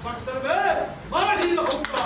बक्सर में मार ही रहूंगा।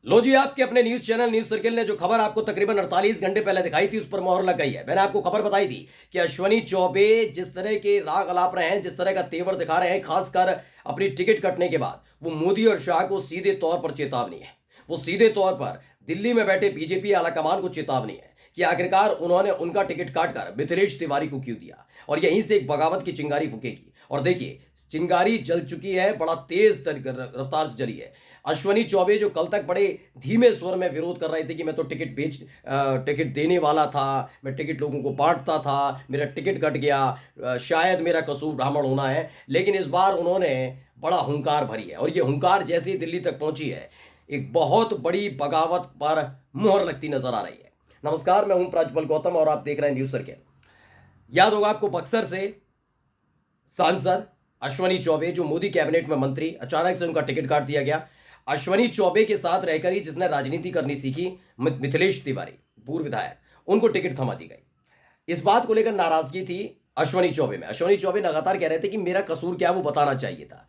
लो जी, आपके अपने न्यूज चैनल न्यूज सर्किल ने जो खबर आपको तकरीबन 48 घंटे पहले दिखाई थी उस पर मोहर लग गई है। मैंने आपको खबर बताई थी कि अश्वनी चौबे जिस तरह के राग अलाप रहे हैं, जिस तरह का तेवर दिखा रहे हैं, खासकर अपनी टिकट कटने के बाद, वो मोदी और शाह को सीधे तौर पर चेतावनी है। वो सीधे तौर पर दिल्ली में बैठे बीजेपी आलाकमान को चेतावनी है कि आखिरकार उन्होंने उनका टिकट काटकर मिथिलेश तिवारी को क्यों दिया, और यहीं से एक बगावत की चिंगारी फूकेगी। और देखिए, चिंगारी जल चुकी है, बड़ा तेज रफ्तार से जली है। अश्वनी चौबे जो कल तक बड़े धीमे स्वर में विरोध कर रहे थे कि मैं तो टिकट देने वाला था, मैं टिकट लोगों को बांटता था, मेरा टिकट कट गया, शायद मेरा कसूर ब्राह्मण होना है, लेकिन इस बार उन्होंने बड़ा हुंकार भरी है। और ये हुंकार जैसे ही दिल्ली तक पहुंची है, एक बहुत बड़ी बगावत पर मुहर लगती नजर आ रही है। नमस्कार, मैं हूं प्रज्वल गौतम और आप देख रहे हैं न्यूज सर्किल। याद होगा आपको, बक्सर से सांसद अश्वनी चौबे जो मोदी कैबिनेट में मंत्री, अचानक से उनका टिकट काट दिया गया। अश्वनी चौबे के साथ रहकर ही जिसने राजनीति करनी सीखी, मिथिलेश तिवारी पूर्व विधायक, उनको टिकट थमा दी गई। इस बात को लेकर नाराजगी थी अश्वनी चौबे में। अश्वनी चौबे लगातार कह रहे थे कि मेरा कसूर क्या वो बताना चाहिए था।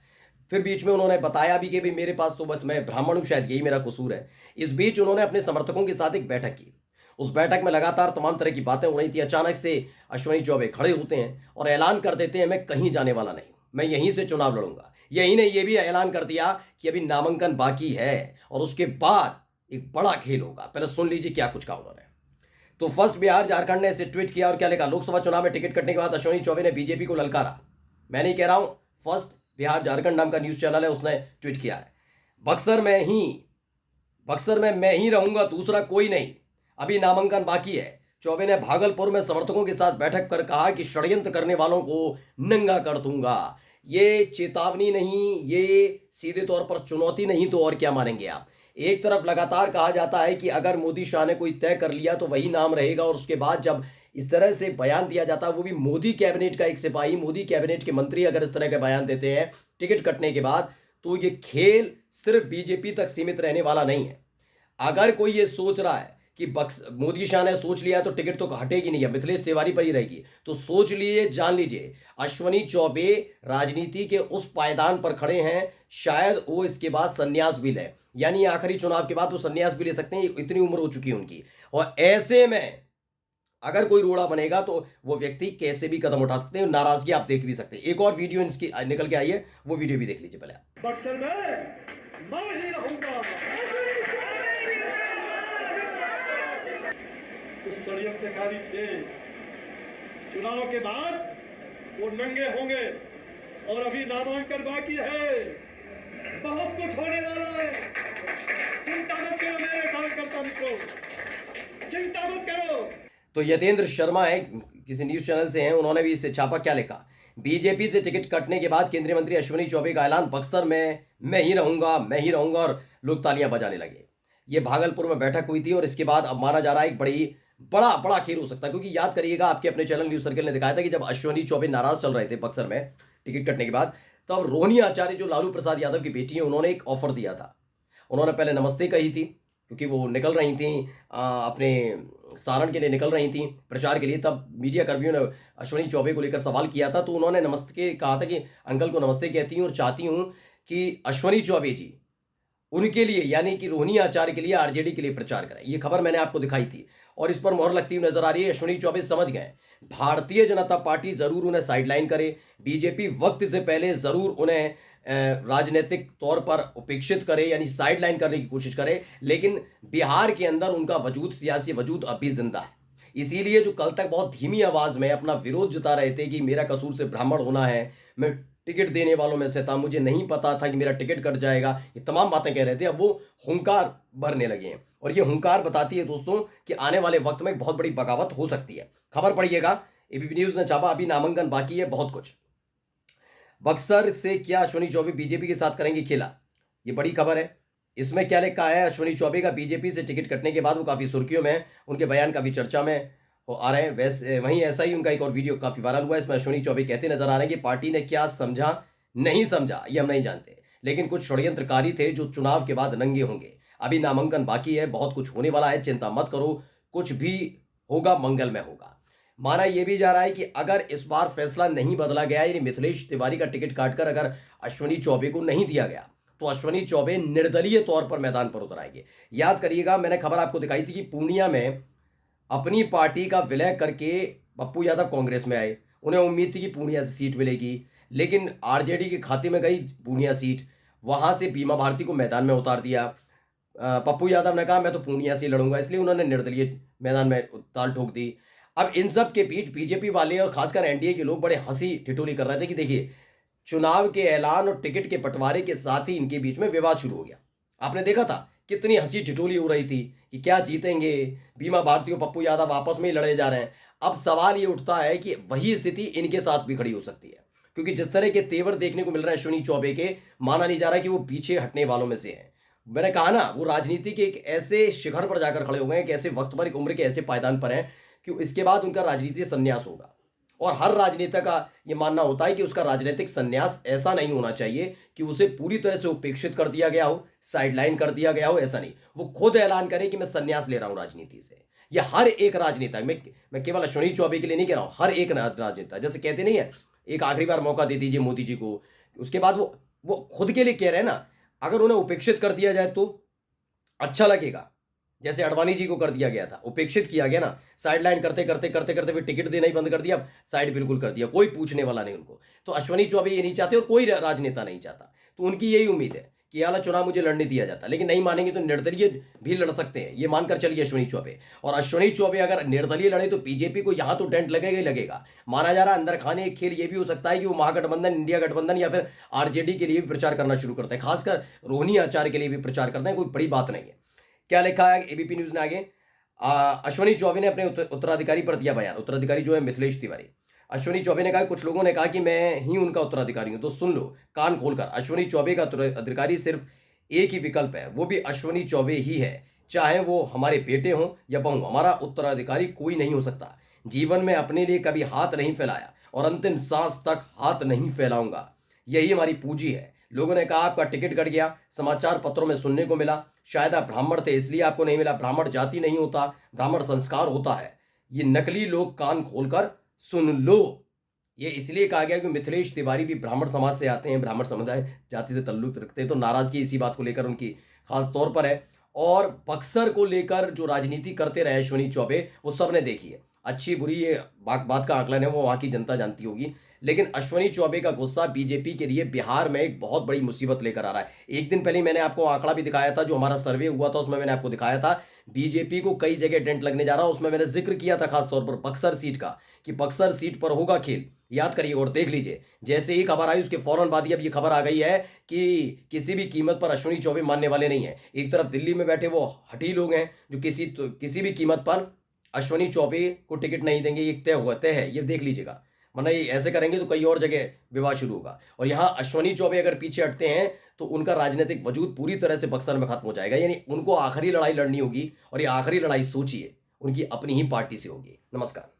फिर बीच में उन्होंने बताया भी कि भाई मेरे पास तो बस मैं ब्राह्मण हूं, शायद यही मेरा कसूर है। इस बीच उन्होंने अपने समर्थकों के साथ एक बैठक की। उस बैठक में लगातार तमाम तरह की बातें हो रही थी। अचानक से अश्वनी चौबे खड़े होते हैं और ऐलान कर देते हैं, मैं कहीं जाने वाला नहीं, मैं यहीं से चुनाव लड़ूंगा। यही नहीं, ये भी ऐलान कर दिया कि अभी नामांकन बाकी है और उसके बाद एक बड़ा खेल होगा। पहले सुन लीजिए क्या कुछ कहा उन्होंने। तो फर्स्ट बिहार झारखंड ने इसे ट्वीट किया और क्या लिखा, लोकसभा चुनाव में टिकट कटने के बाद अश्वनी चौबे ने बीजेपी को ललकारा। मैं नहीं कह रहा हूं, फर्स्ट बिहार झारखंड नाम का न्यूज चैनल है, उसने ट्वीट किया है। बक्सर में मैं ही रहूंगा, दूसरा कोई नहीं, अभी नामांकन बाकी है। चौबे ने भागलपुर में समर्थकों के साथ बैठक कर कहा कि षड्यंत्र करने वालों को नंगा कर दूंगा। ये चेतावनी नहीं, ये सीधे तौर पर चुनौती नहीं तो और क्या मानेंगे आप। एक तरफ लगातार कहा जाता है कि अगर मोदी शाह ने कोई तय कर लिया तो वही नाम रहेगा, और उसके बाद जब इस तरह से बयान दिया जाता है, वो भी मोदी कैबिनेट का एक सिपाही, मोदी कैबिनेट के मंत्री अगर इस तरह के बयान देते हैं टिकट कटने के बाद, तो ये खेल सिर्फ बीजेपी तक सीमित रहने वाला नहीं है। अगर कोई ये सोच रहा है कि मोदी शाह ने सोच लिया तो टिकट तो हटेगी नहीं है, मिथिलेश तिवारी पर ही रहेगी, तो सोच लिए, जान लीजिए, अश्वनी चौबे राजनीति के उस पायदान पर खड़े हैं, शायद वो इसके बाद संन्यास भी ले, यानी आखिरी चुनाव के बाद वो संन्यास भी ले सकते हैं, इतनी उम्र हो चुकी है उनकी। और ऐसे में अगर कोई रोड़ा बनेगा तो वो व्यक्ति कैसे भी कदम उठा सकते हैं, नाराजगी आप देख भी सकते हैं। एक और वीडियो इसकी निकल के आई है, वो वीडियो भी देख लीजिए पहले। बक्सर में मैं ही रहूंगा। कुछ षड्यंत्रकारी थे, चुनाव के बाद वो नंगे होंगे और अभी नामांकन बाकी है, बहुत कुछ होने वाला है। चिंता मत करो मेरे कार्यकर्ता मित्रों, चिंता मत करो। तो यतेंद्र शर्मा है, किसी न्यूज चैनल से हैं, उन्होंने भी इसे छापा। क्या लिखा, बीजेपी से टिकट कटने के बाद केंद्रीय मंत्री अश्वनी चौबे का ऐलान, बक्सर में मैं ही रहूंगा, और लोग तालियां बजाने लगे। ये भागलपुर में बैठक हुई थी और इसके बाद अब माना जा रहा है एक बड़ा खेल हो सकता है। क्योंकि याद करिएगा, आपके अपने चैनल न्यूज सर्किल ने दिखाया था कि जब अश्वनी चौबे नाराज चल रहे थे बक्सर में टिकट कटने के बाद, तो अब रोहिणी आचार्य जो लालू प्रसाद यादव की बेटी है, उन्होंने एक ऑफर दिया था। उन्होंने पहले नमस्ते कही थी, क्योंकि वो निकल रही थी अपने सारण के लिए, निकल रही थी प्रचार के लिए। तब मीडिया कर्मियों ने अश्वनी चौबे को लेकर सवाल किया था, तो उन्होंने नमस्ते कहा था कि अंकल को नमस्ते कहती हूँ और चाहती हूँ कि अश्वनी चौबे जी उनके लिए, यानी कि रोहिणी आचार्य के लिए, आरजेडी के लिए प्रचार करें। ये खबर मैंने आपको दिखाई थी और इस पर मोहर लगती हुई नजर आ रही है। अश्वनी चौबे समझ गए, भारतीय जनता पार्टी जरूर उन्हें साइडलाइन करे, बीजेपी वक्त से पहले जरूर उन्हें राजनीतिक तौर पर उपेक्षित करे, यानी साइडलाइन करने की कोशिश करे, लेकिन बिहार के अंदर उनका वजूद, सियासी वजूद अब भी जिंदा है। इसीलिए जो कल तक बहुत धीमी आवाज में अपना विरोध जता रहे थे कि मेरा कसूर से ब्राह्मण होना है, मैं टिकट देने वालों में से था, मुझे नहीं पता था कि मेरा टिकट कट जाएगा, ये तमाम बातें कह रहे थे, अब वो हुंकार भरने लगे हैं। और ये हुंकार बताती है दोस्तों कि आने वाले वक्त में एक बहुत बड़ी बगावत हो सकती है। खबर पढ़िएगा, एबीपी न्यूज ने छापा, अभी नामांकन बाकी है, बहुत कुछ। बक्सर से क्या अश्वनी चौबे बीजेपी के साथ करेंगे खेला, ये बड़ी खबर है। इसमें क्या लिखा है, अश्वनी चौबे का बीजेपी से टिकट कटने के बाद वो काफी सुर्खियों में, उनके बयान काफी चर्चा में आ रहे हैं। वैसे वहीं ऐसा ही उनका एक और वीडियो काफी वायरल हुआ है। इसमें अश्वनी चौबे कहते नजर आ रहे हैं कि पार्टी ने क्या समझा नहीं समझा ये हम नहीं जानते, लेकिन कुछ षड्यंत्रकारी थे जो चुनाव के बाद नंगे होंगे। अभी नामांकन बाकी है, बहुत कुछ होने वाला है, चिंता मत करो, कुछ भी होगा मंगल में होगा। माना यह भी जा रहा है कि अगर इस बार फैसला नहीं बदला गया, यानी मिथिलेश तिवारी का टिकट काटकर अगर अश्वनी चौबे को नहीं दिया गया, तो अश्वनी चौबे निर्दलीय तौर पर मैदान पर उतर आएंगे। याद करिएगा, मैंने खबर आपको दिखाई थी कि पूर्णिया में अपनी पार्टी का विलय करके पप्पू यादव कांग्रेस में आए। उन्हें उम्मीद थी कि पूर्णिया से सीट मिलेगी, लेकिन आरजेडी के खाते में गई पूर्णिया सीट। वहां से बीमा भारती को मैदान में उतार दिया। पप्पू यादव ने कहा मैं तो पूर्णिया से लड़ूंगा, इसलिए उन्होंने निर्दलीय मैदान में ताल ठोक दी। अब इन सब के बीच बीजेपी वाले और खासकर एनडीए के लोग बड़े हंसी ठिठोली कर रहे थे कि देखिए, चुनाव के ऐलान और टिकट के बंटवारे के साथ ही इनके बीच में विवाद शुरू हो गया। आपने देखा था कितनी हंसी ठिठोली हो रही थी कि क्या जीतेंगे, बीमा भारती और पप्पू यादव आपस में ही लड़े जा रहे हैं। अब सवाल ये उठता है कि वही स्थिति इनके साथ भी खड़ी हो सकती है, क्योंकि जिस तरह के तेवर देखने को मिल रहे हैं अश्वनी चौबे के, माना नहीं जा रहा कि वो पीछे हटने वालों में से हैं। मैंने कहा ना, वो राजनीति के एक ऐसे शिखर पर जाकर खड़े हो गए हैं, एक ऐसे वक्त पर, एक उम्र के ऐसे पायदान पर हैं कि इसके बाद उनका राजनीतिक संन्यास होगा। और हर राजनेता का ये मानना होता है कि उसका राजनीतिक संन्यास ऐसा नहीं होना चाहिए कि उसे पूरी तरह से उपेक्षित कर दिया गया हो, साइडलाइन कर दिया गया हो। ऐसा नहीं, वो खुद ऐलान करे कि मैं संन्यास ले रहा हूं राजनीति से। यह हर एक राजनेता, मैं केवल अश्वनी चौबे के लिए नहीं कह रहा हूं, हर एक राजनेता, जैसे कहते नहीं है एक आखिरी बार मौका दे दीजिए मोदी जी को, उसके बाद वो खुद के लिए कह रहे हैं ना। अगर उन्हें उपेक्षित कर दिया जाए तो अच्छा लगेगा, जैसे अडवाणी जी को कर दिया गया था, उपेक्षित किया गया ना, साइडलाइन करते करते करते करते फिर टिकट देना ही बंद कर दिया, साइड बिल्कुल कर दिया, कोई पूछने वाला नहीं उनको। तो अश्वनी चौबे ये नहीं चाहते और कोई राजनेता नहीं चाहता। तो उनकी यही उम्मीद है कि ये वाला चुनाव मुझे लड़ने दिया जाता, लेकिन नहीं मानेंगे तो निर्दलीय भी लड़ सकते हैं, ये मानकर चलिए अश्वनी चौबे। और अश्वनी चौबे अगर निर्दलीय लड़े तो बीजेपी को यहां तो डेंट लगेगा ही लगेगा। माना जा रहा है अंदर खाने एक खेल ये भी हो सकता है कि वो महागठबंधन, इंडिया गठबंधन या फिर आरजेडी के लिए भी प्रचार करना शुरू करते हैं, खासकर रोहिणी आचार्य के लिए भी प्रचार करते हैं। कोई बड़ी बात नहीं है। क्या लिखा है एबीपी न्यूज ने आगे, अश्वनी चौबे ने अपने उत्तराधिकारी पर दिया बयान। उत्तराधिकारी जो है मिथिलेश तिवारी। अश्वनी चौबे ने कहा कुछ लोगों ने कहा कि मैं ही उनका उत्तराधिकारी हूं, तो सुन लो कान खोलकर, अश्वनी चौबे का उत्तराधिकारी सिर्फ एक ही विकल्प है, वो भी अश्वनी चौबे ही है। चाहे वो हमारे बेटे हों या बहू, हमारा उत्तराधिकारी कोई नहीं हो सकता। जीवन में अपने लिए कभी हाथ नहीं फैलाया और अंतिम सांस तक हाथ नहीं फैलाऊंगा, यही हमारी पूंजी है। लोगों ने कहा आपका टिकट कट गया, समाचार पत्रों में सुनने को मिला, शायद आप ब्राह्मण थे इसलिए आपको नहीं मिला। ब्राह्मण जाति नहीं होता, ब्राह्मण संस्कार होता है। ये नकली लोग कान खोलकर सुन लो। ये इसलिए कहा गया कि मिथिलेश तिवारी भी ब्राह्मण समाज से आते हैं, ब्राह्मण समुदाय जाति से ताल्लुक रखते हैं, तो नाराजगी इसी बात को लेकर उनकी खास तौर पर है। और बक्सर को लेकर जो राजनीति करते रहे अश्वनी चौबे, वो सबने देखी है। अच्छी बुरी ये बात का आकलन है, वो वहाँ की जनता जानती होगी, लेकिन अश्वनी चौबे का गुस्सा बीजेपी के लिए बिहार में एक बहुत बड़ी मुसीबत लेकर आ रहा है। एक दिन पहले मैंने आपको आंकड़ा भी दिखाया था, जो हमारा सर्वे हुआ था उसमें मैंने आपको दिखाया था बीजेपी को कई जगह डेंट लगने जा रहा है। उसमें मैंने जिक्र किया था खासतौर पर बक्सर सीट का, कि बक्सर सीट पर होगा खेल। याद करिए और देख लीजिए, जैसे ही खबर आई उसके फौरन बाद ही अब ये खबर आ गई है कि किसी भी कीमत पर अश्वनी चौबे मानने वाले नहीं है। एक तरफ दिल्ली में बैठे वो हठी लोग हैं जो किसी भी कीमत पर अश्वनी चौबे को टिकट नहीं देंगे, ये तय है, ये देख लीजिएगा। वरना ये ऐसे करेंगे तो कई और जगह विवाद शुरू होगा। और यहाँ अश्वनी चौबे अगर पीछे हटते हैं तो उनका राजनीतिक वजूद पूरी तरह से बक्सर में खत्म हो जाएगा। यानी उनको आखिरी लड़ाई लड़नी होगी, और ये आखिरी लड़ाई सोचिए उनकी अपनी ही पार्टी से होगी। नमस्कार।